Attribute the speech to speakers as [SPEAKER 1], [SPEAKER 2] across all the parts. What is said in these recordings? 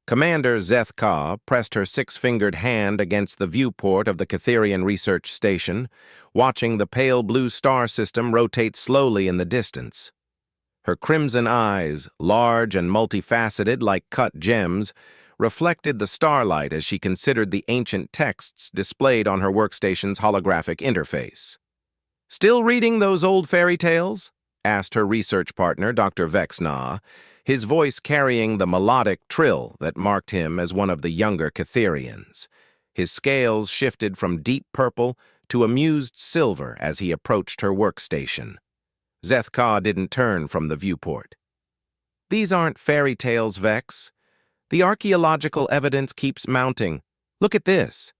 [SPEAKER 1] Commander Zeth-Ka pressed her six-fingered hand against the viewport of the Catherian research station, watching the pale blue star system rotate slowly in the distance. Her crimson eyes, large and multifaceted like cut gems, reflected the starlight as she considered the ancient texts displayed on her workstation's holographic interface. "Still reading those old fairy tales?" asked her research partner, Dr. Vexna, his voice carrying the melodic trill that marked him as one of the younger Catherians. His scales shifted from deep purple to amused silver as he approached her workstation. Zeth-Ka didn't turn from the viewport. "These aren't fairy tales, Vex. The archaeological evidence keeps mounting. Look at this."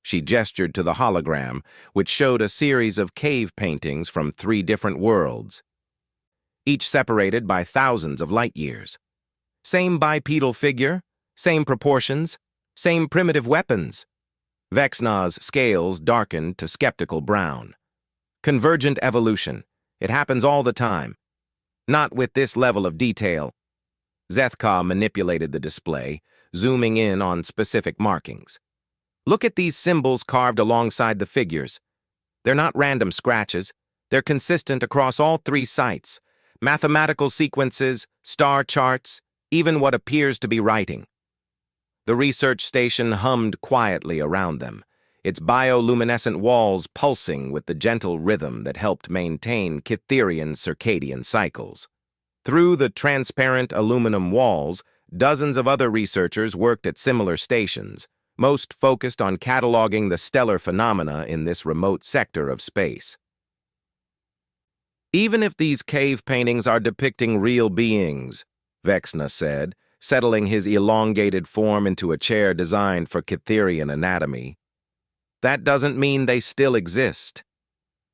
[SPEAKER 1] She gestured to the hologram, which showed a series of cave paintings from 3 different worlds, each separated by thousands of light years. Same bipedal figure, same proportions, same primitive weapons. Vexna's scales darkened to skeptical brown. "Convergent evolution. It happens all the time. Not with this level of detail." Zeth-Ka manipulated the display, zooming in on specific markings. "Look at these symbols carved alongside the figures. They're not random scratches. They're consistent across all 3 sites. Mathematical sequences, star charts, even what appears to be writing." The research station hummed quietly around them, its bioluminescent walls pulsing with the gentle rhythm that helped maintain Catherian circadian cycles. Through the transparent aluminum walls, dozens of other researchers worked at similar stations, most focused on cataloging the stellar phenomena in this remote sector of space. "Even if these cave paintings are depicting real beings," Vexna said, settling his elongated form into a chair designed for Catherian anatomy, "that doesn't mean they still exist.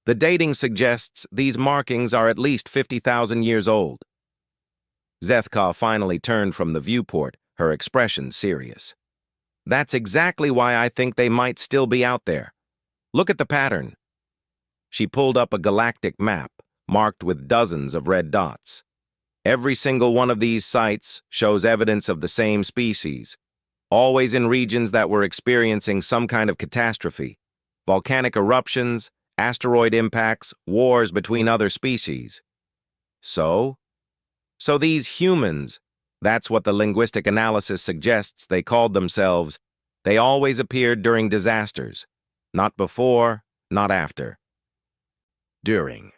[SPEAKER 1] The dating suggests these markings are at least 50,000 years old." Zeth-Ka finally turned from the viewport, her expression serious. "That's exactly why I think they might still be out there. Look at the pattern." She pulled up a galactic map, marked with dozens of red dots. Every single one of these sites shows evidence of the same species, always in regions that were experiencing some kind of catastrophe: volcanic eruptions, asteroid impacts, wars between other species. So these humans, that's what the linguistic analysis suggests they called themselves, they always appeared during disasters. Not before, not after. During.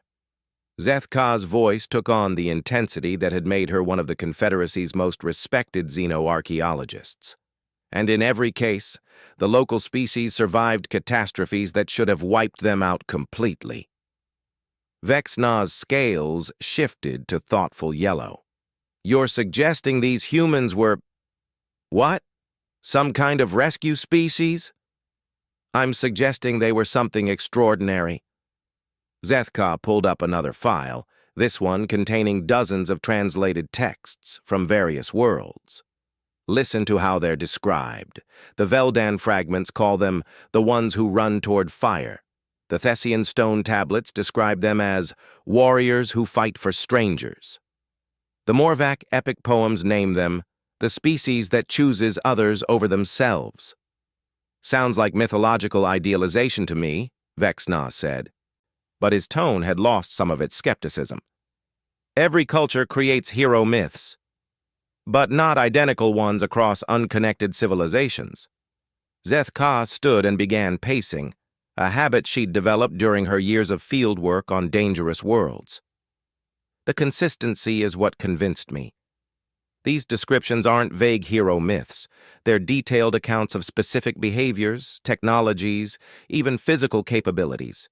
[SPEAKER 1] Zeth-Ka's voice took on the intensity that had made her one of the Confederacy's most respected xenoarchaeologists. And in every case, the local species survived catastrophes that should have wiped them out completely. Vexna's scales shifted to thoughtful yellow. "You're suggesting these humans were... what? Some kind of rescue species?" "I'm suggesting they were something extraordinary." Zeth-Ka pulled up another file, this one containing dozens of translated texts from various worlds. Listen to how they're described. The Veldan fragments call them the ones who run toward fire. The Thessian stone tablets describe them as warriors who fight for strangers. The Morvac epic poems name them the species that chooses others over themselves. "Sounds like mythological idealization to me," Vexna said. But his tone had lost some of its skepticism. "Every culture creates hero myths, but not identical ones across unconnected civilizations." Zeth-Ka stood and began pacing, a habit she'd developed during her years of field work on dangerous worlds. "The consistency is what convinced me. These descriptions aren't vague hero myths. They're detailed accounts of specific behaviors, technologies, even physical capabilities."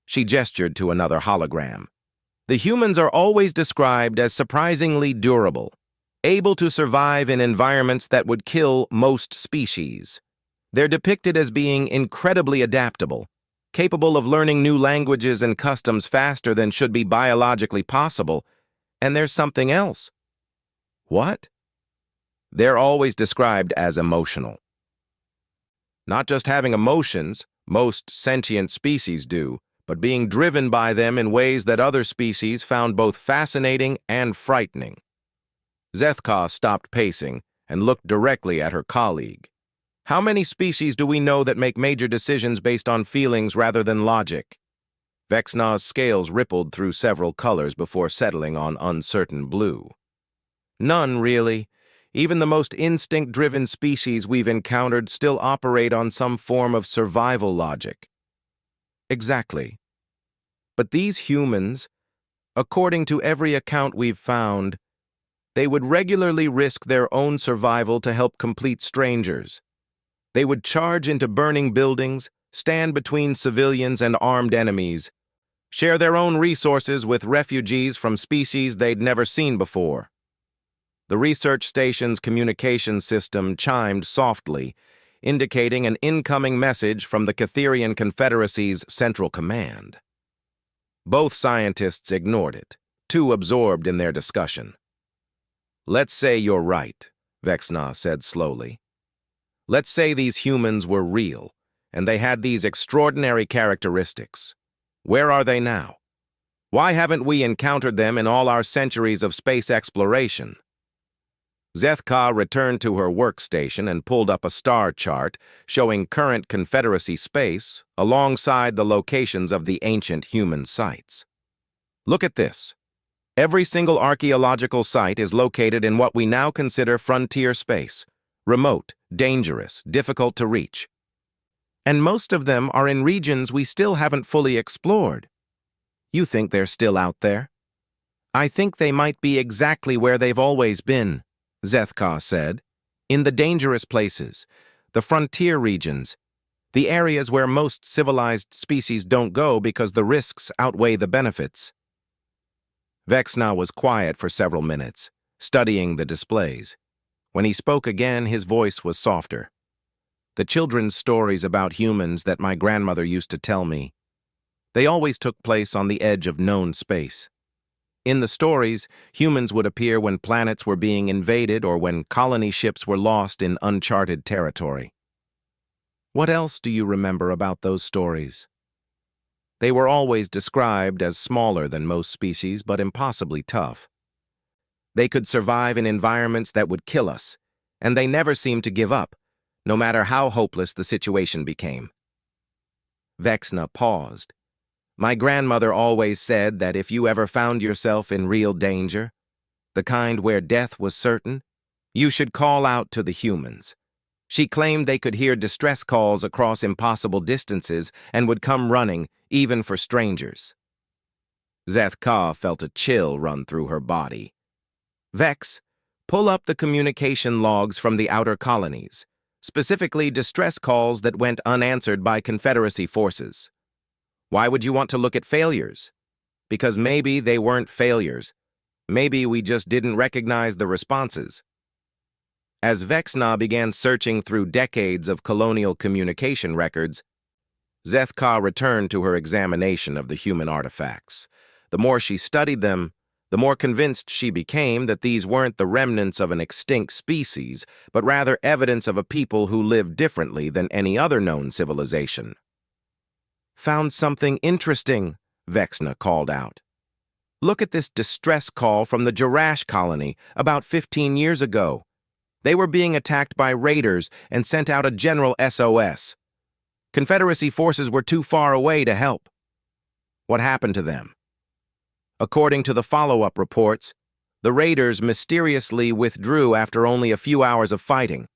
[SPEAKER 1] She gestured to another hologram. "The humans are always described as surprisingly durable, able to survive in environments that would kill most species. They're depicted as being incredibly adaptable, capable of learning new languages and customs faster than should be biologically possible. And there's something else." "What?" "They're always described as emotional. Not just having emotions, most sentient species do, but being driven by them in ways that other species found both fascinating and frightening." Zeth-Ka stopped pacing and looked directly at her colleague. How many species do we know that make major decisions based on feelings rather than logic? Vexna's scales rippled through several colors before settling on uncertain blue. None, really. Even the most instinct-driven species we've encountered still operate on some form of survival logic. Exactly. But these humans, according to every account we've found, they would regularly risk their own survival to help complete strangers. They would charge into burning buildings, stand between civilians and armed enemies, share their own resources with refugees from species they'd never seen before. The research station's communication system chimed softly, indicating an incoming message from the Catherian Confederacy's Central Command. Both scientists ignored it, too absorbed in their discussion. "Let's say you're right," Vexna said slowly. "Let's say these humans were real, and they had these extraordinary characteristics. Where are they now? Why haven't we encountered them in all our centuries of space exploration?" Zethka returned to her workstation and pulled up a star chart showing current Confederacy space alongside the locations of the ancient human sites. "Look at this. Every single archaeological site is located in what we now consider frontier space, remote, dangerous, difficult to reach. And most of them are in regions we still haven't fully explored. You think they're still out there?" "I think they might be exactly where they've always been," Zethka said. "In the dangerous places, the frontier regions, the areas where most civilized species don't go because the risks outweigh the benefits." Vexna was quiet for several minutes, studying the displays. When he spoke again, his voice was softer. "The children's stories about humans that my grandmother used to tell me, they always took place on the edge of known space. In the stories, humans would appear when planets were being invaded or when colony ships were lost in uncharted territory." "What else do you remember about those stories?" "They were always described as smaller than most species, but impossibly tough. They could survive in environments that would kill us, and they never seemed to give up, no matter how hopeless the situation became." Vexna paused. "My grandmother always said that if you ever found yourself in real danger, the kind where death was certain, you should call out to the humans. She claimed they could hear distress calls across impossible distances and would come running, even for strangers." Zethka felt a chill run through her body. "Vex, pull up the communication logs from the outer colonies, specifically distress calls that went unanswered by Confederacy forces. Why would you want to look at failures? Because maybe they weren't failures. Maybe we just didn't recognize the responses." As Vexna began searching through decades of colonial communication records, Zethka returned to her examination of the human artifacts. The more she studied them, the more convinced she became that these weren't the remnants of an extinct species, but rather evidence of a people who lived differently than any other known civilization. "Found something interesting," Vexna called out. "Look at this distress call from the Jerash colony about 15 years ago. They were being attacked by raiders and sent out a general SOS. Confederacy forces were too far away to help. What happened to them? According to the follow-up reports, the raiders mysteriously withdrew after only a few hours of fighting.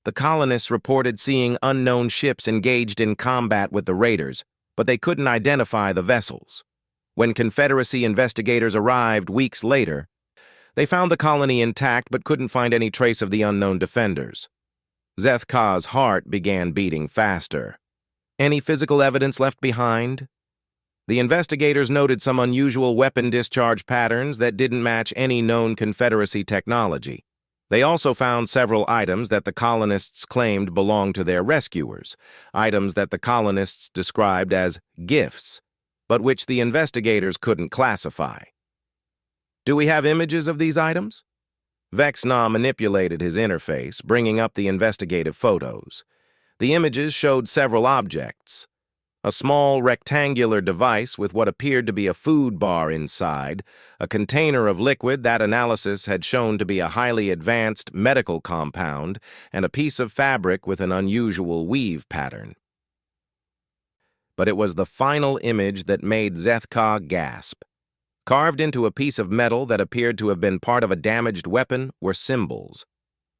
[SPEAKER 1] The colonists reported seeing unknown ships engaged in combat with the raiders, but they couldn't identify the vessels. When Confederacy investigators arrived weeks later, they found the colony intact but couldn't find any trace of the unknown defenders." Zethka's heart began beating faster. "Any physical evidence left behind?" The investigators noted some unusual weapon discharge patterns that didn't match any known Confederacy technology. They also found several items that the colonists claimed belonged to their rescuers, items that the colonists described as gifts, but which the investigators couldn't classify. "Do we have images of these items?" Vexna manipulated his interface, bringing up the investigative photos. The images showed several objects: A small rectangular device with what appeared to be a food bar inside, a container of liquid that analysis had shown to be a highly advanced medical compound, and a piece of fabric with an unusual weave pattern. But it was the final image that made Zethka gasp. Carved into a piece of metal that appeared to have been part of a damaged weapon were symbols.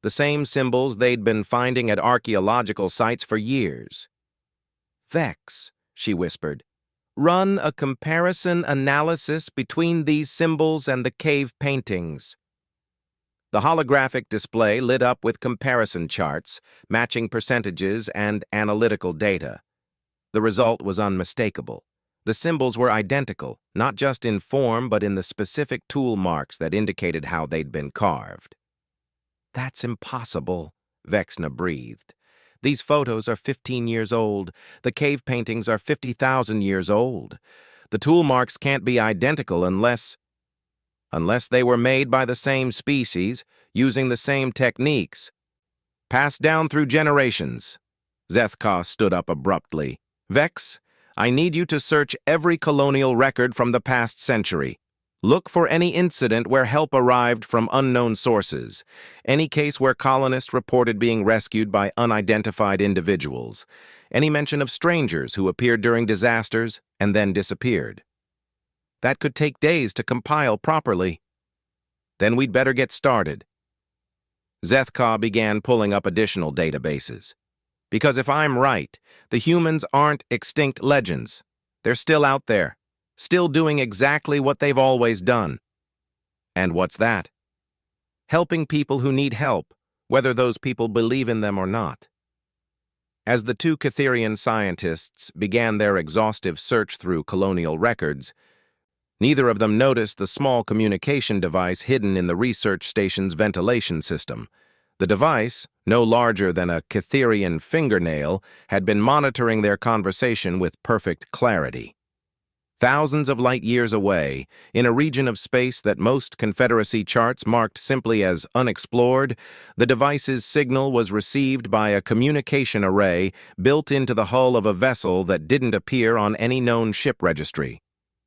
[SPEAKER 1] The same symbols they'd been finding at archaeological sites for years. "Vex," she whispered. "Run a comparison analysis between these symbols and the cave paintings." The holographic display lit up with comparison charts, matching percentages and analytical data. The result was unmistakable. The symbols were identical, not just in form but in the specific tool marks that indicated how they'd been carved. "That's impossible," Vexna breathed. "These photos are 15 years old. The cave paintings are 50,000 years old. The tool marks can't be identical unless they were made by the same species, using the same techniques. Passed down through generations." Zethka stood up abruptly. "Vex, I need you to search every colonial record from the past century. Look for any incident where help arrived from unknown sources, any case where colonists reported being rescued by unidentified individuals, any mention of strangers who appeared during disasters and then disappeared. That could take days to compile properly. Then we'd better get started." Zethka began pulling up additional databases. "Because if I'm right, the humans aren't extinct legends. They're still out there, still doing exactly what they've always done." "And what's that?" "Helping people who need help, whether those people believe in them or not." As the two Catherian scientists began their exhaustive search through colonial records, neither of them noticed the small communication device hidden in the research station's ventilation system. The device, no larger than a Catherian fingernail, had been monitoring their conversation with perfect clarity. Thousands of light years away, in a region of space that most Confederacy charts marked simply as unexplored, the device's signal was received by a communication array built into the hull of a vessel that didn't appear on any known ship registry.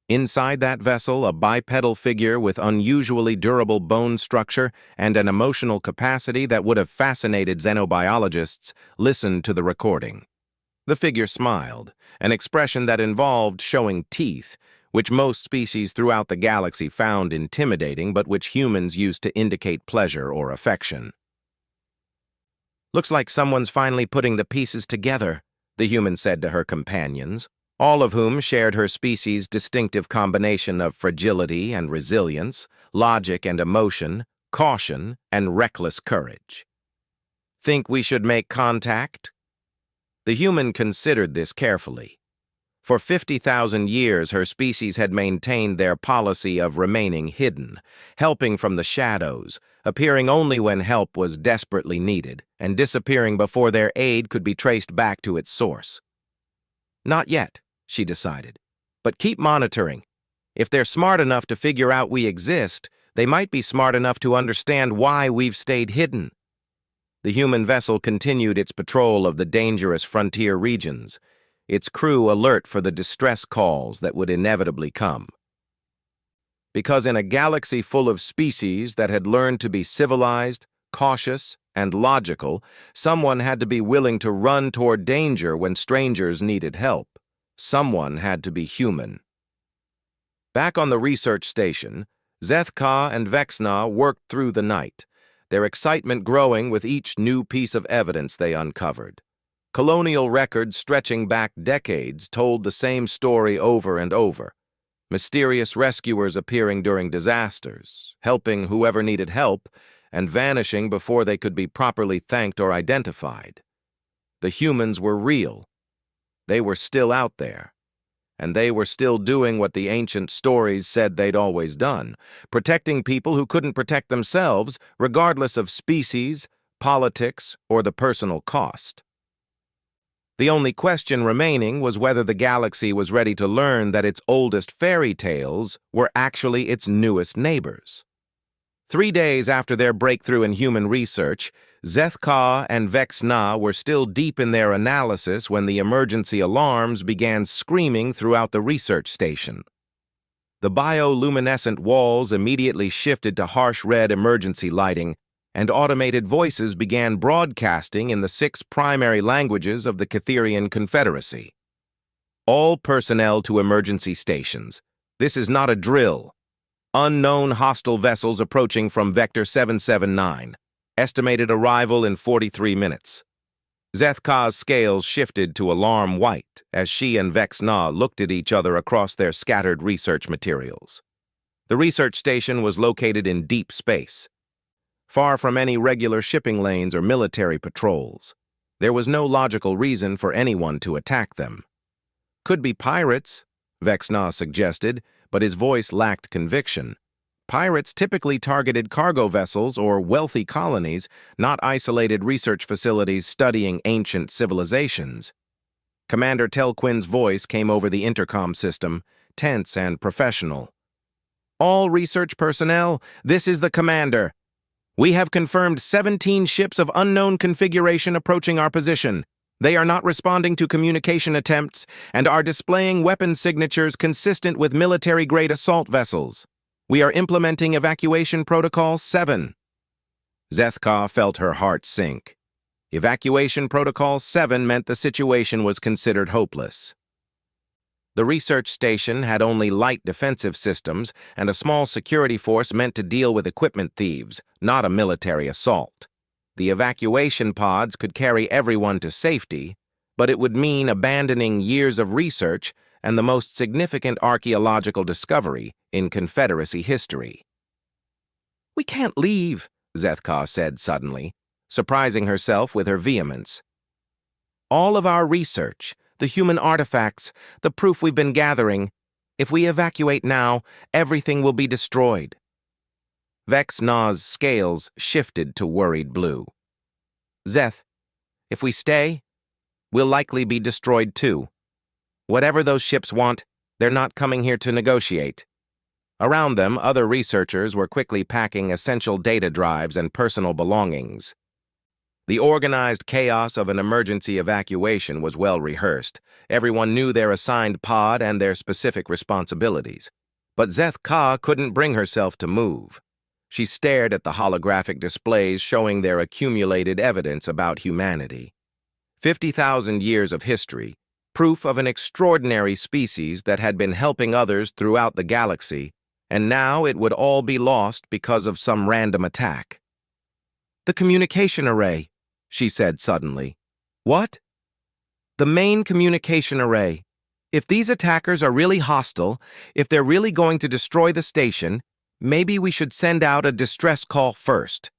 [SPEAKER 1] Inside that vessel, a bipedal figure with unusually durable bone structure and an emotional capacity that would have fascinated xenobiologists listened to the recording. The figure smiled, an expression that involved showing teeth, which most species throughout the galaxy found intimidating but which humans used to indicate pleasure or affection. "Looks like someone's finally putting the pieces together," the human said to her companions, all of whom shared her species' distinctive combination of fragility and resilience, logic and emotion, caution and reckless courage. "Think we should make contact?" The human considered this carefully. For 50,000 years, her species had maintained their policy of remaining hidden, helping from the shadows, appearing only when help was desperately needed, and disappearing before their aid could be traced back to its source. "Not yet," she decided, "but keep monitoring. If they're smart enough to figure out we exist, they might be smart enough to understand why we've stayed hidden." The human vessel continued its patrol of the dangerous frontier regions, its crew alert for the distress calls that would inevitably come. Because in a galaxy full of species that had learned to be civilized, cautious, and logical, someone had to be willing to run toward danger when strangers needed help. Someone had to be human. Back on the research station, Zethka and Vexna worked through the night, their excitement growing with each new piece of evidence they uncovered. Colonial records stretching back decades told the same story over and over. Mysterious rescuers appearing during disasters, helping whoever needed help, and vanishing before they could be properly thanked or identified. The humans were real. They were still out there, and they were still doing what the ancient stories said they'd always done, protecting people who couldn't protect themselves, regardless of species, politics, or the personal cost. The only question remaining was whether the galaxy was ready to learn that its oldest fairy tales were actually its newest neighbors. 3 days after their breakthrough in human research, Zeth Ka and Vex Na were still deep in their analysis when the emergency alarms began screaming throughout the research station. The bioluminescent walls immediately shifted to harsh red emergency lighting, and automated voices began broadcasting in the 6 primary languages of the Catherian Confederacy. All personnel to emergency stations. This is not a drill. Unknown hostile vessels approaching from Vector 779. Estimated arrival in 43 minutes. Zeth Ka's scales shifted to alarm white as she and Vex Na looked at each other across their scattered research materials. The research station was located in deep space, far from any regular shipping lanes or military patrols. There was no logical reason for anyone to attack them. Could be pirates, Vex Na suggested, but his voice lacked conviction. Pirates typically targeted cargo vessels or wealthy colonies, not isolated research facilities studying ancient civilizations. Commander Telquin's voice came over the intercom system, tense and professional. All research personnel, this is the commander. We have confirmed 17 ships of unknown configuration approaching our position. They are not responding to communication attempts and are displaying weapon signatures consistent with military-grade assault vessels. We are implementing Evacuation Protocol 7. Zeth Ka felt her heart sink. Evacuation Protocol 7 meant the situation was considered hopeless. The research station had only light defensive systems and a small security force meant to deal with equipment thieves, not a military assault. The evacuation pods could carry everyone to safety, but it would mean abandoning years of research and the most significant archaeological discovery in Confederacy history. "We can't leave," Zeth Ka said suddenly, surprising herself with her vehemence. "All of our research, the human artifacts, the proof we've been gathering, if we evacuate now, everything will be destroyed." Vex Na's scales shifted to worried blue. "Zeth, if we stay, we'll likely be destroyed too. Whatever those ships want, they're not coming here to negotiate." Around them, other researchers were quickly packing essential data drives and personal belongings. The organized chaos of an emergency evacuation was well rehearsed. Everyone knew their assigned pod and their specific responsibilities. But Zeth Ka couldn't bring herself to move. She stared at the holographic displays showing their accumulated evidence about humanity. 50,000 years of history, proof of an extraordinary species that had been helping others throughout the galaxy, and now it would all be lost because of some random attack. "The communication array," she said suddenly. "What?" "The main communication array. If these attackers are really hostile, if they're really going to destroy the station, maybe we should send out a distress call first.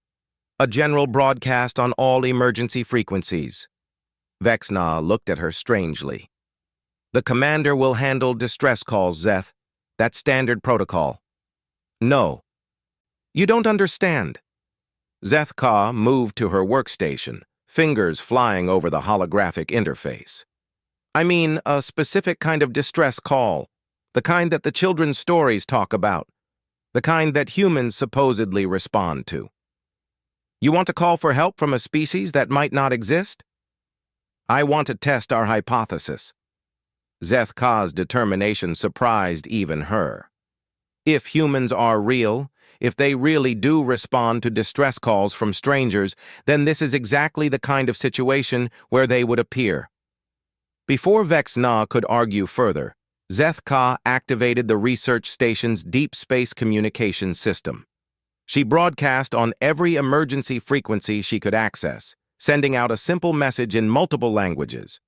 [SPEAKER 1] A general broadcast on all emergency frequencies." Vex Na looked at her strangely. "The commander will handle distress calls, Zeth. That's standard protocol." "No. You don't understand." Zeth Ka moved to her workstation, fingers flying over the holographic interface. "I mean a specific kind of distress call, the kind that the children's stories talk about, the kind that humans supposedly respond to. You want to call for help from a species that might not exist? I want to test our hypothesis." Zeth Ka's determination surprised even her. If humans are real, if they really do respond to distress calls from strangers, then this is exactly the kind of situation where they would appear. Before Vex Na could argue further, Zeth Ka activated the research station's deep space communication system. She broadcast on every emergency frequency she could access, sending out a simple message in multiple languages.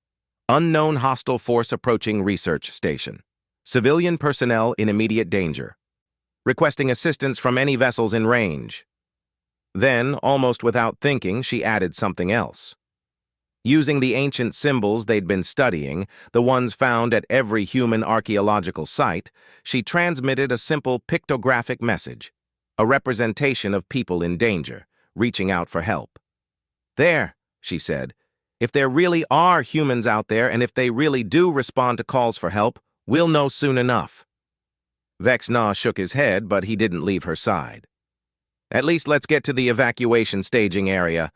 [SPEAKER 1] "Unknown hostile force approaching research station. Civilian personnel in immediate danger. Requesting assistance from any vessels in range." Then, almost without thinking, she added something else. Using the ancient symbols they'd been studying, the ones found at every human archaeological site, she transmitted a simple pictographic message, a representation of people in danger, reaching out for help. "There," she said. "If there really are humans out there and if they really do respond to calls for help, we'll know soon enough." Vex Na shook his head, but he didn't leave her side. At least let's get to the evacuation staging area.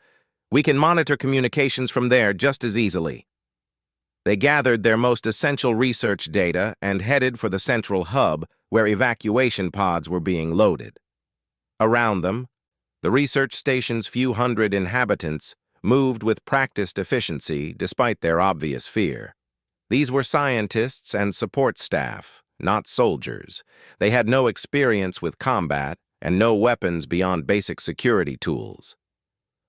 [SPEAKER 1] We can monitor communications from there just as easily. They gathered their most essential research data and headed for the central hub where evacuation pods were being loaded. Around them, the research station's few hundred inhabitants moved with practiced efficiency despite their obvious fear. These were scientists and support staff, not soldiers. They had no experience with combat and no weapons beyond basic security tools.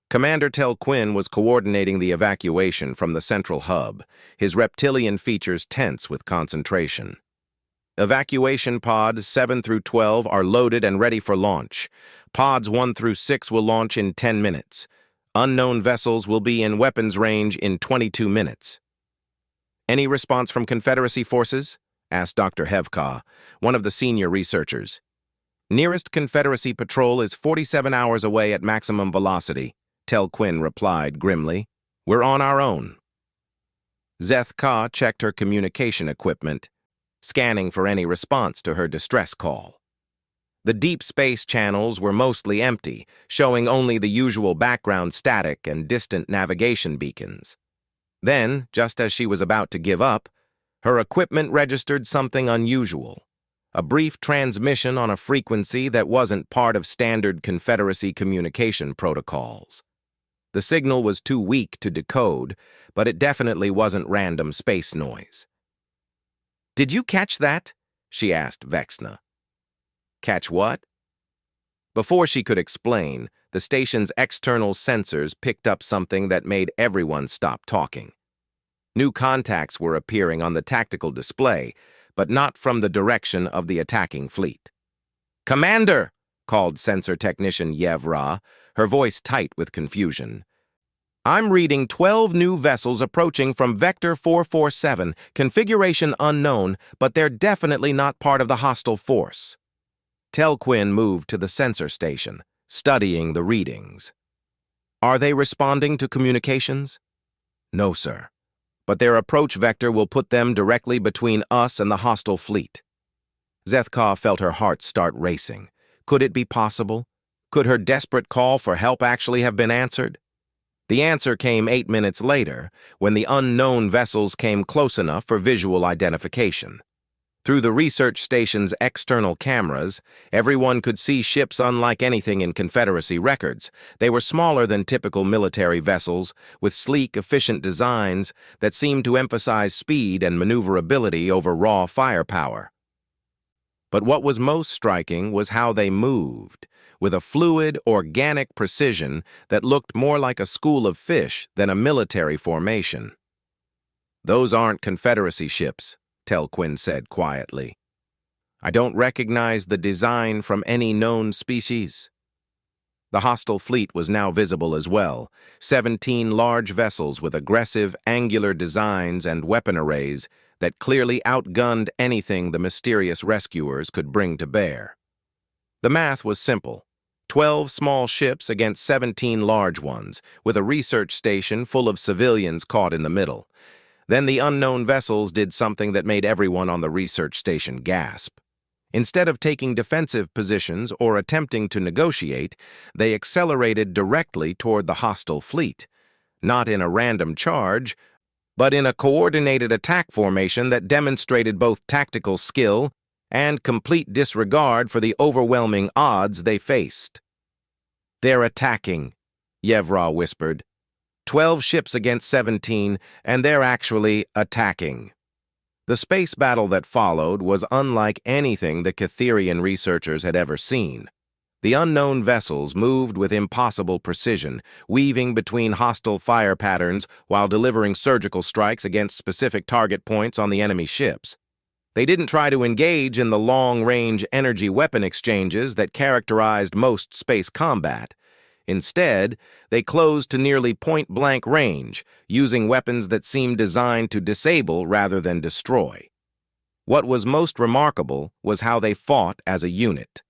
[SPEAKER 1] Commander Tel Quinn was coordinating the evacuation from the central hub, his reptilian features tense with concentration. Evacuation pods 7 through 12 are loaded and ready for launch. Pods 1 through 6 will launch in 10 minutes. Unknown vessels will be in weapons range in 22 minutes. Any response from Confederacy forces? Asked Dr. Hevka, one of the senior researchers. Nearest Confederacy patrol is 47 hours away at maximum velocity, Tel Quinn replied grimly. We're on our own. Zeth Ka checked her communication equipment, scanning for any response to her distress call. The deep space channels were mostly empty, showing only the usual background static and distant navigation beacons. Then, just as she was about to give up, her equipment registered something unusual. A brief transmission on a frequency that wasn't part of standard Confederacy communication protocols. The signal was too weak to decode, but it definitely wasn't random space noise. "Did you catch that?" she asked Vexna. "Catch what?" Before she could explain, the station's external sensors picked up something that made everyone stop talking. New contacts were appearing on the tactical display, but not from the direction of the attacking fleet. "Commander!" called sensor technician Yevra, her voice tight with confusion. "I'm reading 12 new vessels approaching from Vector 447, configuration unknown, but they're definitely not part of the hostile force." Tel Quinn moved to the sensor station, studying the readings. "Are they responding to communications?" "No, sir. But their approach vector will put them directly between us and the hostile fleet." Zethka felt her heart start racing. Could it be possible? Could her desperate call for help actually have been answered? The answer came 8 minutes later, when the unknown vessels came close enough for visual identification. Through the research station's external cameras, everyone could see ships unlike anything in Confederacy records. They were smaller than typical military vessels, with sleek, efficient designs that seemed to emphasize speed and maneuverability over raw firepower. But what was most striking was how they moved, with a fluid, organic precision that looked more like a school of fish than a military formation. "Those aren't Confederacy ships," Tel Quinn said quietly. "I don't recognize the design from any known species." The hostile fleet was now visible as well, 17 large vessels with aggressive, angular designs and weapon arrays that clearly outgunned anything the mysterious rescuers could bring to bear. The math was simple. 12 small ships against 17 large ones, with a research station full of civilians caught in the middle. Then the unknown vessels did something that made everyone on the research station gasp. Instead of taking defensive positions or attempting to negotiate, they accelerated directly toward the hostile fleet, not in a random charge, but in a coordinated attack formation that demonstrated both tactical skill and complete disregard for the overwhelming odds they faced. "They're attacking," Yevra whispered. 12 ships against 17, and they're actually attacking. The space battle that followed was unlike anything the Catherian researchers had ever seen. The unknown vessels moved with impossible precision, weaving between hostile fire patterns while delivering surgical strikes against specific target points on the enemy ships. They didn't try to engage in the long-range energy weapon exchanges that characterized most space combat. Instead, they closed to nearly point-blank range, using weapons that seemed designed to disable rather than destroy. What was most remarkable was how they fought as a unit.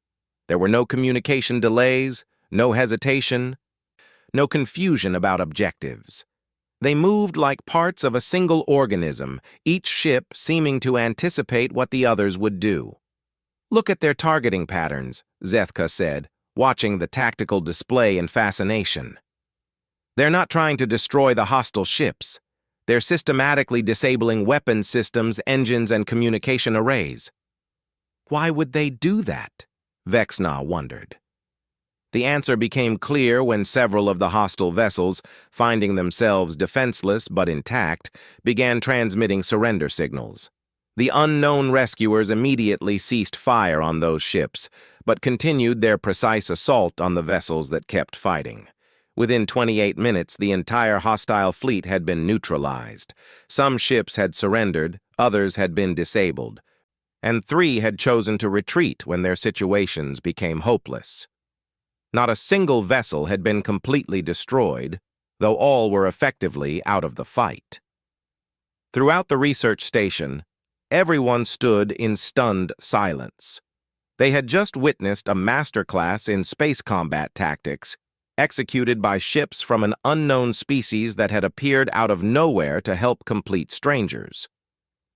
[SPEAKER 1] There were no communication delays, no hesitation, no confusion about objectives. They moved like parts of a single organism, each ship seeming to anticipate what the others would do. "Look at their targeting patterns," Zethka said. watching the tactical display in fascination. They're not trying to destroy the hostile ships. They're systematically disabling weapon systems, engines, and communication arrays. Why would they do that? Vexna wondered. The answer became clear when several of the hostile vessels, finding themselves defenseless but intact, began transmitting surrender signals. The unknown rescuers immediately ceased fire on those ships, but continued their precise assault on the vessels that kept fighting. Within 28 minutes, the entire hostile fleet had been neutralized. Some ships had surrendered, others had been disabled, and 3 had chosen to retreat when their situations became hopeless. Not a single vessel had been completely destroyed, though all were effectively out of the fight. Throughout the research station, everyone stood in stunned silence. They had just witnessed a masterclass in space combat tactics, executed by ships from an unknown species that had appeared out of nowhere to help complete strangers.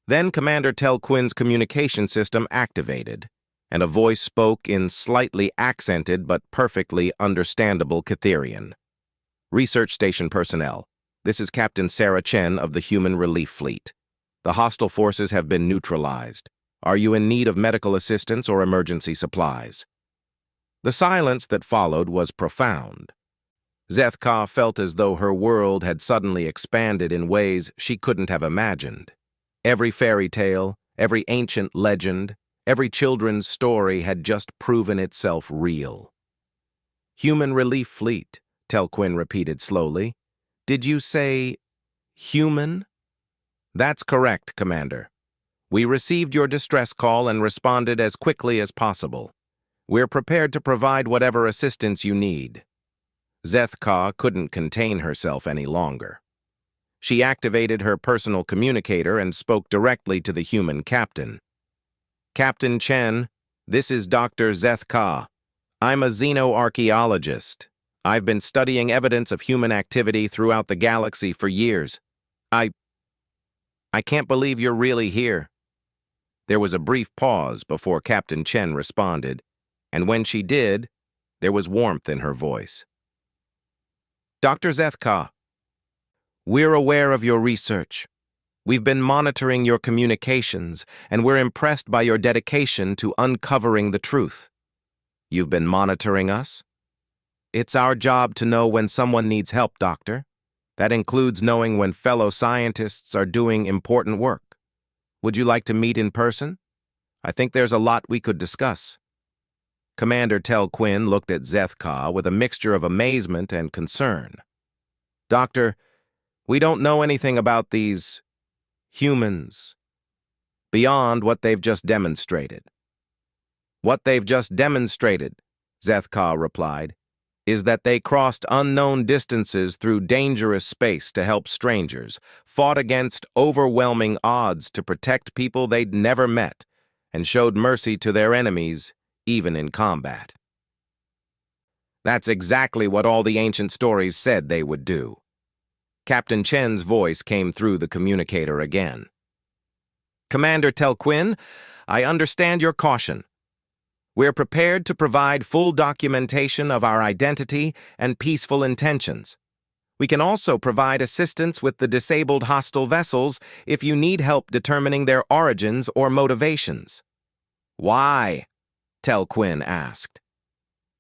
[SPEAKER 1] Then Commander Telquin's communication system activated, and a voice spoke in slightly accented but perfectly understandable Catherian. Research station personnel, this is Captain Sarah Chen of the Human Relief Fleet. The hostile forces have been neutralized. Are you in need of medical assistance or emergency supplies? The silence that followed was profound. Zethka felt as though her world had suddenly expanded in ways she couldn't have imagined. Every fairy tale, every ancient legend, every children's story had just proven itself real. Human Relief Fleet, Telquin repeated slowly. Did you say human? That's correct, Commander. We received your distress call and responded as quickly as possible. We're prepared to provide whatever assistance you need. Zethka couldn't contain herself any longer. She activated her personal communicator and spoke directly to the human captain. Captain Chen, this is Dr. Zethka. I'm a xenoarchaeologist. I've been studying evidence of human activity throughout the galaxy for years. I can't believe you're really here. There was a brief pause before Captain Chen responded, and when she did, there was warmth in her voice. Dr. Zethka, we're aware of your research. We've been monitoring your communications, and we're impressed by your dedication to uncovering the truth. You've been monitoring us? It's our job to know when someone needs help, Doctor. That includes knowing when fellow scientists are doing important work. Would you like to meet in person? I think there's a lot we could discuss. Commander Telquin looked at Zethka with a mixture of amazement and concern. Doctor, we don't know anything about these humans beyond what they've just demonstrated. What they've just demonstrated, Zethka replied, is that they crossed unknown distances through dangerous space to help strangers, fought against overwhelming odds to protect people they'd never met, and showed mercy to their enemies, even in combat. That's exactly what all the ancient stories said they would do. Captain Chen's voice came through the communicator again. Commander Telquin, I understand your caution. We're prepared to provide full documentation of our identity and peaceful intentions. We can also provide assistance with the disabled hostile vessels if you need help determining their origins or motivations. Why? Telquin asked.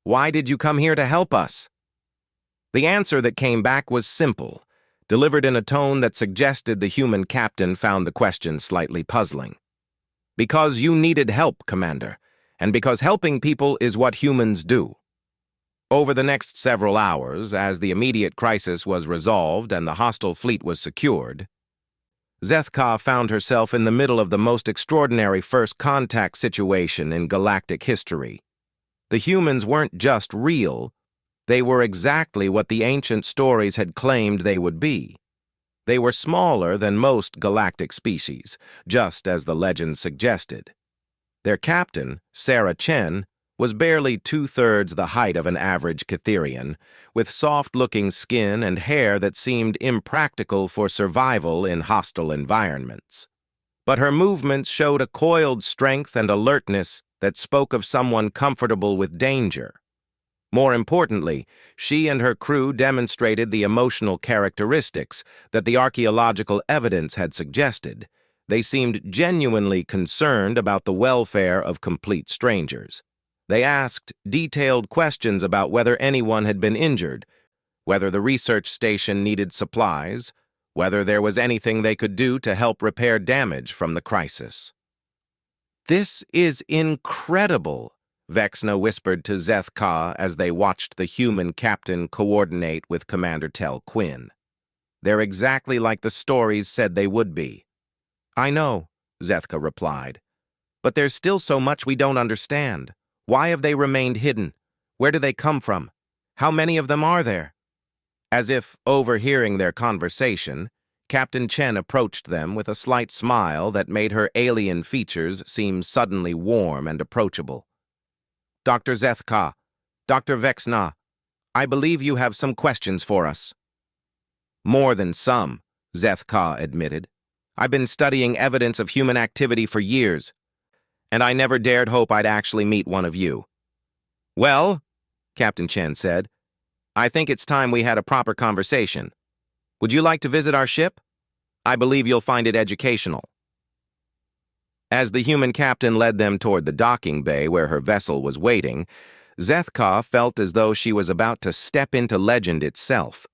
[SPEAKER 1] Why did you come here to help us? The answer that came back was simple, delivered in a tone that suggested the human captain found the question slightly puzzling. Because you needed help, Commander, and because helping people is what humans do. Over the next several hours, as the immediate crisis was resolved and the hostile fleet was secured, Zethka found herself in the middle of the most extraordinary first contact situation in galactic history. The humans weren't just real, they were exactly what the ancient stories had claimed they would be. They were smaller than most galactic species, just as the legend suggested. Their captain, Sarah Chen, was barely 2/3 the height of an average Catherian, with soft-looking skin and hair that seemed impractical for survival in hostile environments. But her movements showed a coiled strength and alertness that spoke of someone comfortable with danger. More importantly, she and her crew demonstrated the emotional characteristics that the archaeological evidence had suggested. They seemed genuinely concerned about the welfare of complete strangers. They asked detailed questions about whether anyone had been injured, whether the research station needed supplies, whether there was anything they could do to help repair damage from the crisis. "This is incredible," Vexna whispered to Zeth-Ka as they watched the human captain coordinate with Commander Tel Quinn. "They're exactly like the stories said they would be." "I know," Zeth-Ka replied. "But there's still so much we don't understand. Why have they remained hidden? Where do they come from? How many of them are there?" As if overhearing their conversation, Captain Chen approached them with a slight smile that made her alien features seem suddenly warm and approachable. "Dr. Zeth-Ka, Dr. Vexna, I believe you have some questions for us." "More than some," Zeth-Ka admitted. "I've been studying evidence of human activity for years, and I never dared hope I'd actually meet one of you." "Well," Captain Chen said, "I think it's time we had a proper conversation. Would you like to visit our ship? I believe you'll find it educational." As the human captain led them toward the docking bay where her vessel was waiting, Zeth-Ka felt as though she was about to step into legend itself.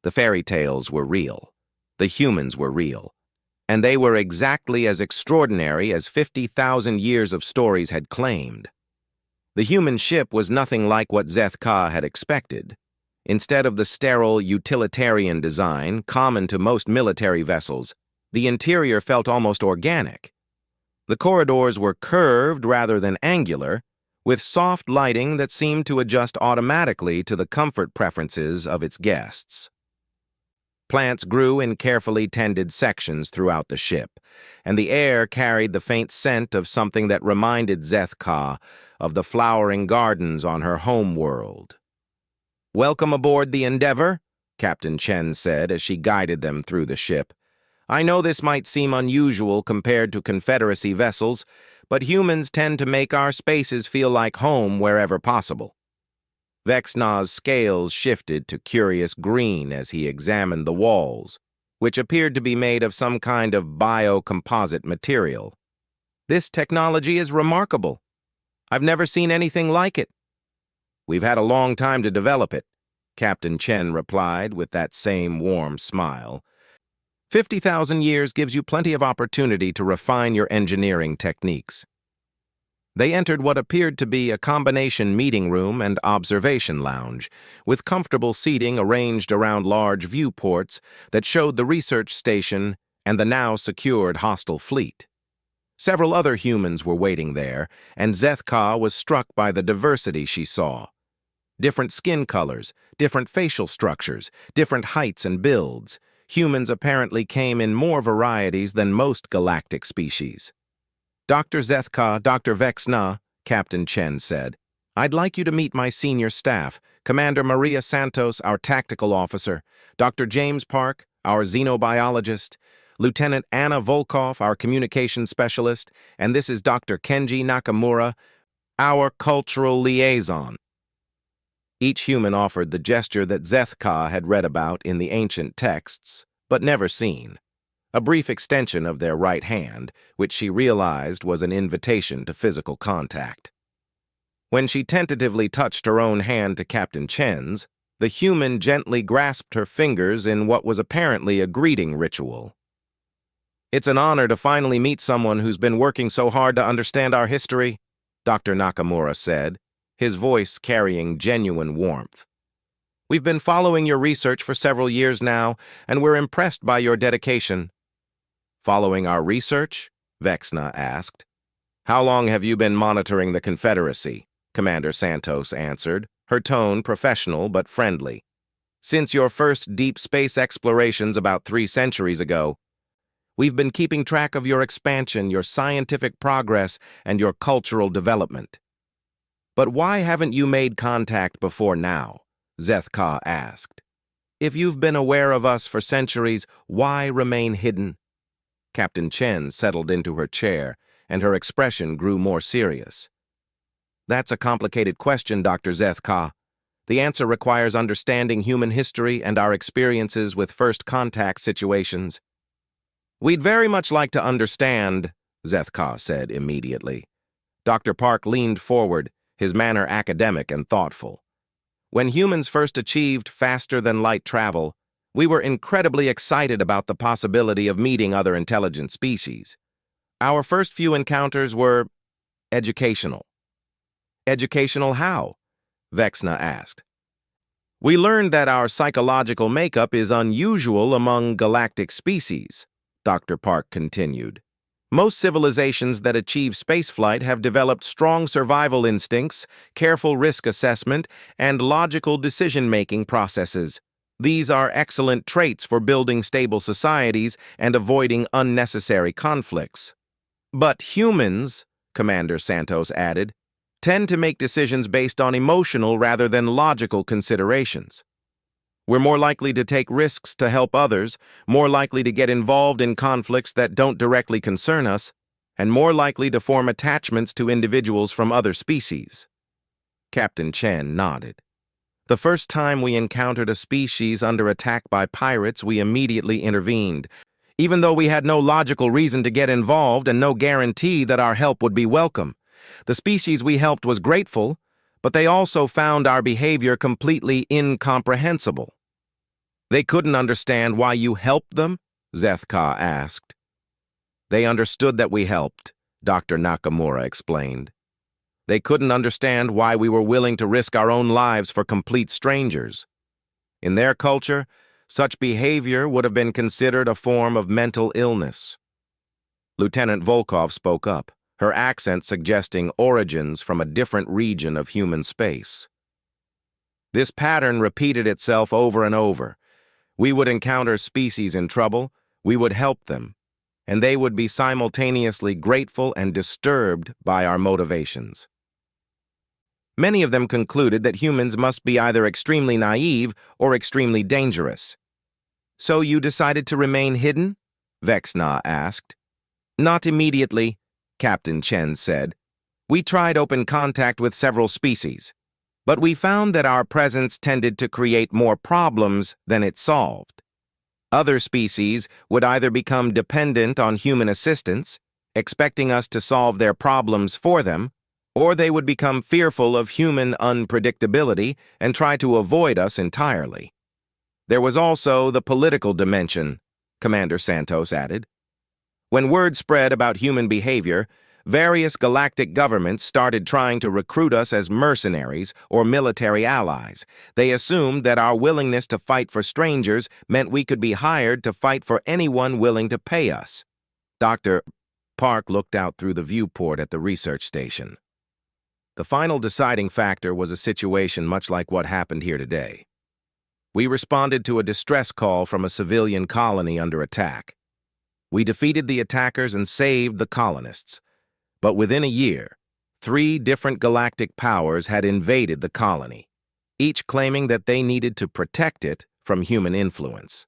[SPEAKER 1] The fairy tales were real. The humans were real. And they were exactly as extraordinary as 50,000 years of stories had claimed. The human ship was nothing like what Zeth-Ka had expected. Instead of the sterile, utilitarian design common to most military vessels, the interior felt almost organic. The corridors were curved rather than angular, with soft lighting that seemed to adjust automatically to the comfort preferences of its guests. Plants grew in carefully tended sections throughout the ship, and the air carried the faint scent of something that reminded Zeth-Ka of the flowering gardens on her home world. "Welcome aboard the Endeavor," Captain Chen said as she guided them through the ship. "I know this might seem unusual compared to Confederacy vessels, but humans tend to make our spaces feel like home wherever possible." Vexna's scales shifted to curious green as he examined the walls, which appeared to be made of some kind of biocomposite material. "This technology is remarkable. I've never seen anything like it." "We've had a long time to develop it," Captain Chen replied with that same warm smile. 50,000 years gives you plenty of opportunity to refine your engineering techniques." They entered what appeared to be a combination meeting room and observation lounge, with comfortable seating arranged around large viewports that showed the research station and the now secured hostile fleet. Several other humans were waiting there, and Zeth-Ka was struck by the diversity she saw. Different skin colors, different facial structures, different heights and builds. Humans apparently came in more varieties than most galactic species. "Dr. Zeth-Ka, Dr. Vexna," Captain Chen said, "I'd like you to meet my senior staff, Commander Maria Santos, our tactical officer, Dr. James Park, our xenobiologist, Lieutenant Anna Volkov, our communications specialist, and this is Dr. Kenji Nakamura, our cultural liaison." Each human offered the gesture that Zeth-Ka had read about in the ancient texts, but never seen. A brief extension of their right hand, which she realized was an invitation to physical contact. When she tentatively touched her own hand to Captain Chen's, the human gently grasped her fingers in what was apparently a greeting ritual. "It's an honor to finally meet someone who's been working so hard to understand our history," Dr. Nakamura said, his voice carrying genuine warmth. "We've been following your research for several years now, and we're impressed by your dedication." "Following our research?" Vexna asked. "How long have you been monitoring the Confederacy?" Commander Santos answered, her tone professional but friendly. "Since your first deep space explorations about 3 centuries ago. We've been keeping track of your expansion, your scientific progress, and your cultural development." "But why haven't you made contact before now?" Zeth-Ka asked. "If you've been aware of us for centuries, why remain hidden?" Captain Chen settled into her chair, and her expression grew more serious. "That's a complicated question, Dr. Zeth-Ka. The answer requires understanding human history and our experiences with first contact situations. We'd very much like to understand, Zethka said immediately. Dr. Park leaned forward, his manner academic and thoughtful. When humans first achieved faster-than-light travel, we were incredibly excited about the possibility of meeting other intelligent species. Our first few encounters were educational. Educational how? Vexna asked. We learned that our psychological makeup is unusual among galactic species, Dr. Park continued. Most civilizations that achieve spaceflight have developed strong survival instincts, careful risk assessment, and logical decision-making processes. These are excellent traits for building stable societies and avoiding unnecessary conflicts. But humans, Commander Santos added, tend to make decisions based on emotional rather than logical considerations. We're more likely to take risks to help others, more likely to get involved in conflicts that don't directly concern us, and more likely to form attachments to individuals from other species. Captain Chen nodded. The first time we encountered a species under attack by pirates, we immediately intervened, even though we had no logical reason to get involved and no guarantee that our help would be welcome. The species we helped was grateful, but they also found our behavior completely incomprehensible. They couldn't understand why you helped them? Zethka asked. They understood that we helped, Dr. Nakamura explained. They couldn't understand why we were willing to risk our own lives for complete strangers. In their culture, such behavior would have been considered a form of mental illness. Lieutenant Volkov spoke up, her accent suggesting origins from a different region of human space. This pattern repeated itself over and over. We would encounter species in trouble, we would help them, and they would be simultaneously grateful and disturbed by our motivations. Many of them concluded that humans must be either extremely naive or extremely dangerous. So you decided to remain hidden? Vexna asked. Not immediately, Captain Chen said. We tried open contact with several species, but we found that our presence tended to create more problems than it solved. Other species would either become dependent on human assistance, expecting us to solve their problems for them, or they would become fearful of human unpredictability and try to avoid us entirely. There was also the political dimension, Commander Santos added. When word spread about human behavior, various galactic governments started trying to recruit us as mercenaries or military allies. They assumed that our willingness to fight for strangers meant we could be hired to fight for anyone willing to pay us. Dr. Park looked out through the viewport at the research station. The final deciding factor was a situation much like what happened here today. We responded to a distress call from a civilian colony under attack. We defeated the attackers and saved the colonists. But within a year, 3 different galactic powers had invaded the colony, each claiming that they needed to protect it from human influence.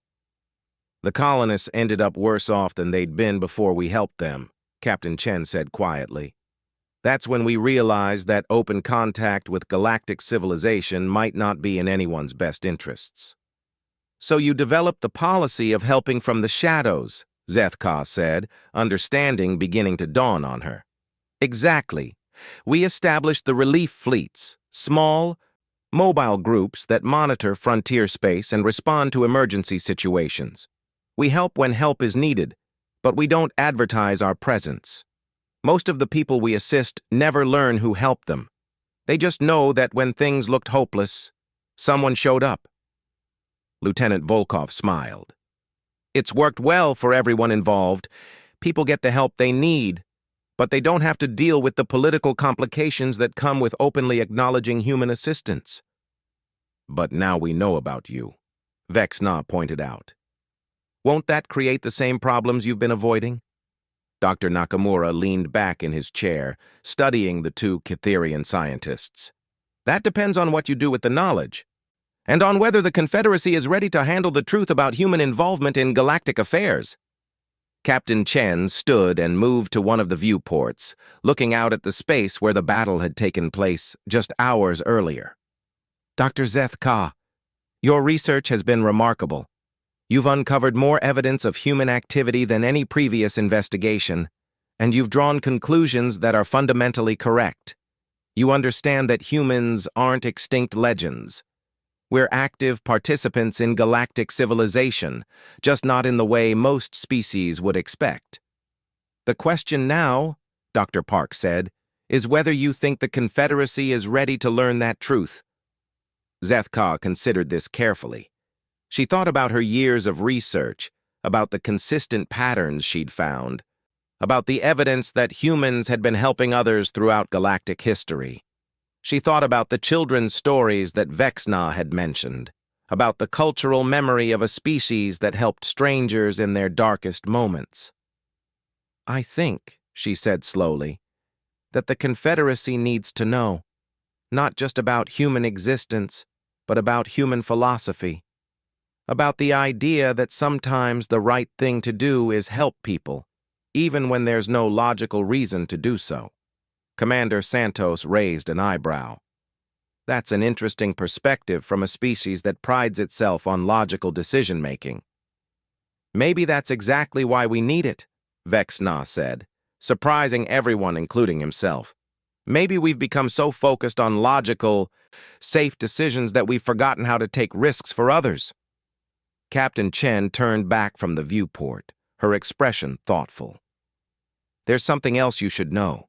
[SPEAKER 1] The colonists ended up worse off than they'd been before we helped them, Captain Chen said quietly. That's when we realized that open contact with galactic civilization might not be in anyone's best interests. So you developed the policy of helping from the shadows, Zethka said, understanding beginning to dawn on her. Exactly. We established the relief fleets, small, mobile groups that monitor frontier space and respond to emergency situations. We help when help is needed, but we don't advertise our presence. Most of the people we assist never learn who helped them. They just know that when things looked hopeless, someone showed up. Lieutenant Volkov smiled. It's worked well for everyone involved. People get the help they need, but they don't have to deal with the political complications that come with openly acknowledging human assistance. But now we know about you, Vexna pointed out. Won't that create the same problems you've been avoiding? Dr. Nakamura leaned back in his chair, studying the 2 Cytherian scientists. That depends on what you do with the knowledge, and on whether the Confederacy is ready to handle the truth about human involvement in galactic affairs. Captain Chen stood and moved to one of the viewports, looking out at the space where the battle had taken place just hours earlier. Dr. Zeth Ka, your research has been remarkable. You've uncovered more evidence of human activity than any previous investigation, and you've drawn conclusions that are fundamentally correct. You understand that humans aren't extinct legends. We're active participants in galactic civilization, just not in the way most species would expect. The question now, Dr. Park said, is whether you think the Confederacy is ready to learn that truth. Zeth Ka considered this carefully. She thought about her years of research, about the consistent patterns she'd found, about the evidence that humans had been helping others throughout galactic history. She thought about the children's stories that Vexna had mentioned, about the cultural memory of a species that helped strangers in their darkest moments. I think, she said slowly, that the Confederacy needs to know, not just about human existence, but about human philosophy, about the idea that sometimes the right thing to do is help people, even when there's no logical reason to do so. Commander Santos raised an eyebrow. That's an interesting perspective from a species that prides itself on logical decision-making. Maybe that's exactly why we need it, Vexna said, surprising everyone, including himself. Maybe we've become so focused on logical, safe decisions that we've forgotten how to take risks for others. Captain Chen turned back from the viewport, her expression thoughtful. There's something else you should know.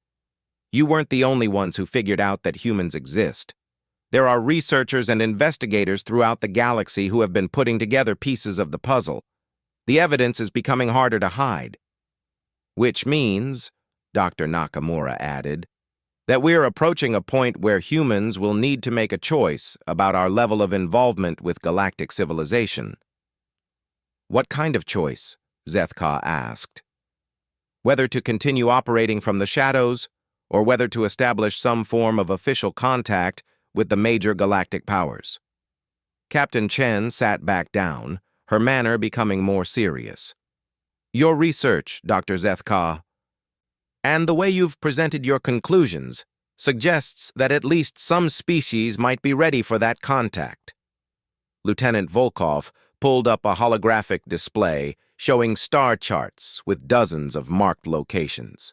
[SPEAKER 1] You weren't the only ones who figured out that humans exist. There are researchers and investigators throughout the galaxy who have been putting together pieces of the puzzle. The evidence is becoming harder to hide. Which means, Dr. Nakamura added, that we're approaching a point where humans will need to make a choice about our level of involvement with galactic civilization. What kind of choice? Zeth Ka asked. Whether to continue operating from the shadows, or whether to establish some form of official contact with the major galactic powers. Captain Chen sat back down, her manner becoming more serious. Your research, Dr. Zeth Ka, and the way you've presented your conclusions suggests that at least some species might be ready for that contact. Lieutenant Volkov pulled up a holographic display showing star charts with dozens of marked locations.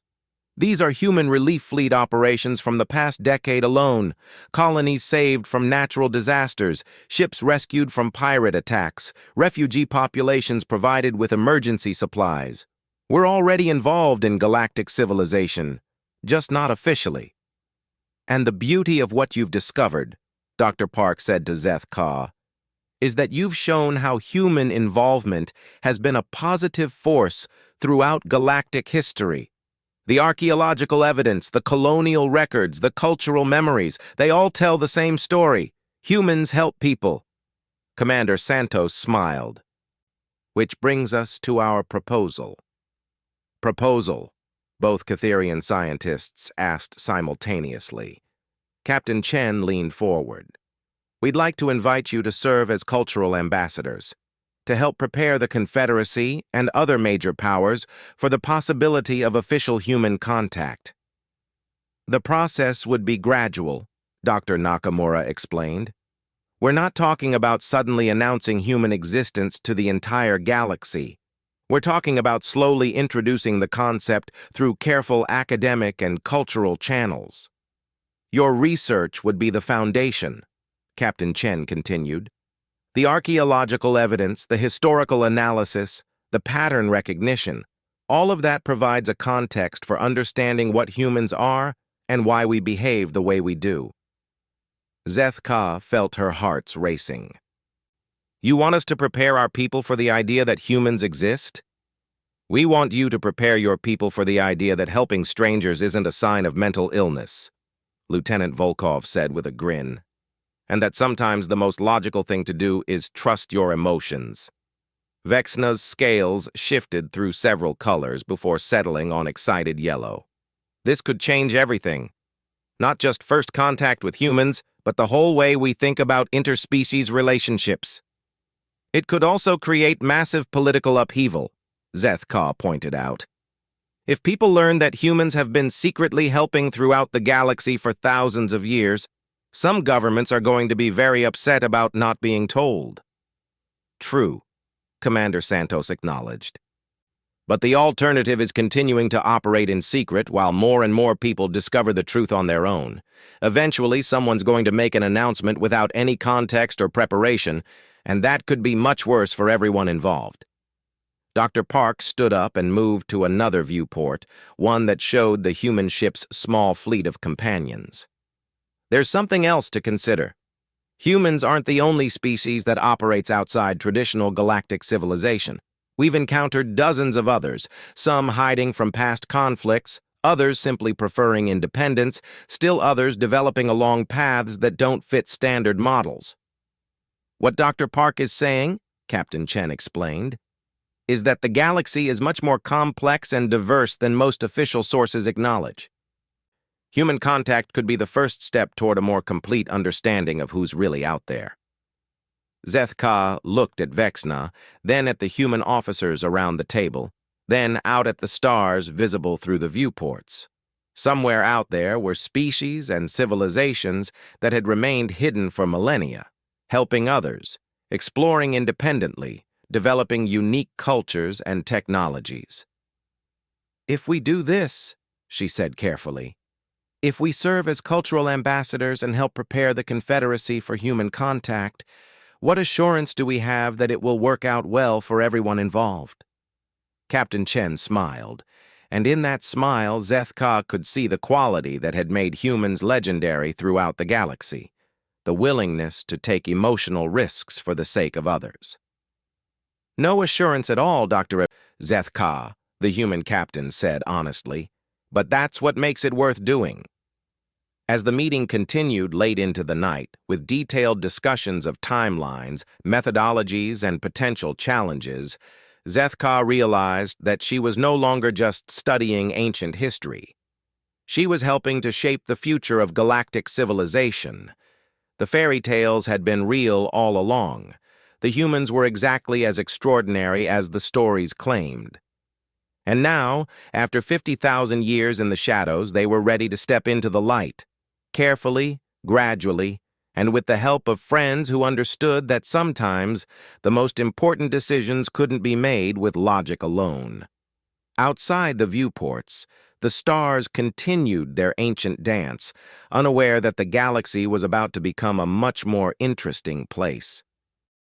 [SPEAKER 1] These are human relief fleet operations from the past decade alone, colonies saved from natural disasters, ships rescued from pirate attacks, refugee populations provided with emergency supplies. We're already involved in galactic civilization, just not officially. And the beauty of what you've discovered, Dr. Park said to Zeth Ka, is that you've shown how human involvement has been a positive force throughout galactic history. The archaeological evidence, the colonial records, the cultural memories, they all tell the same story. Humans help people. Commander Santos smiled. Which brings us to our proposal. Proposal, both Catherian scientists asked simultaneously. Captain Chen leaned forward. We'd like to invite you to serve as cultural ambassadors, to help prepare the Confederacy and other major powers for the possibility of official human contact. The process would be gradual, Dr. Nakamura explained. We're not talking about suddenly announcing human existence to the entire galaxy. We're talking about slowly introducing the concept through careful academic and cultural channels. Your research would be the foundation, Captain Chen continued. The archaeological evidence, the historical analysis, the pattern recognition, all of that provides a context for understanding what humans are and why we behave the way we do. Zeth Ka felt her hearts racing. You want us to prepare our people for the idea that humans exist? We want you to prepare your people for the idea that helping strangers isn't a sign of mental illness, Lieutenant Volkov said with a grin. And that sometimes the most logical thing to do is trust your emotions. Vexna's scales shifted through several colors before settling on excited yellow. This could change everything. Not just first contact with humans, but the whole way we think about interspecies relationships. It could also create massive political upheaval, Zeth Ka pointed out. If people learn that humans have been secretly helping throughout the galaxy for thousands of years, Some governments are going to be very upset about not being told. True, Commander Santos acknowledged. But the alternative is continuing to operate in secret while more and more people discover the truth on their own. Eventually, someone's going to make an announcement without any context or preparation, and that could be much worse for everyone involved. Dr. Park stood up and moved to another viewport, one that showed the human ship's small fleet of companions. There's something else to consider. Humans aren't the only species that operates outside traditional galactic civilization. We've encountered dozens of others, some hiding from past conflicts, others simply preferring independence, still others developing along paths that don't fit standard models. What Dr. Park is saying, Captain Chen explained, is that the galaxy is much more complex and diverse than most official sources acknowledge. Human contact could be the first step toward a more complete understanding of who's really out there. Zethka looked at Vexna, then at the human officers around the table, then out at the stars visible through the viewports. Somewhere out there were species and civilizations that had remained hidden for millennia, helping others, exploring independently, developing unique cultures and technologies. "If we do this," she said carefully, "if we serve as cultural ambassadors and help prepare the Confederacy for human contact, what assurance do we have that it will work out well for everyone involved?" Captain Chen smiled, and in that smile Zethka could see the quality that had made humans legendary throughout the galaxy, the willingness to take emotional risks for the sake of others. "No assurance at all, Dr. Zethka," the human captain said honestly, "but that's what makes it worth doing." As the meeting continued late into the night, with detailed discussions of timelines, methodologies, and potential challenges, Zethka realized that she was no longer just studying ancient history. She was helping to shape the future of galactic civilization. The fairy tales had been real all along. The humans were exactly as extraordinary as the stories claimed. And now, after 50,000 years in the shadows, they were ready to step into the light. Carefully, gradually, and with the help of friends who understood that sometimes the most important decisions couldn't be made with logic alone. Outside the viewports, the stars continued their ancient dance, unaware that the galaxy was about to become a much more interesting place.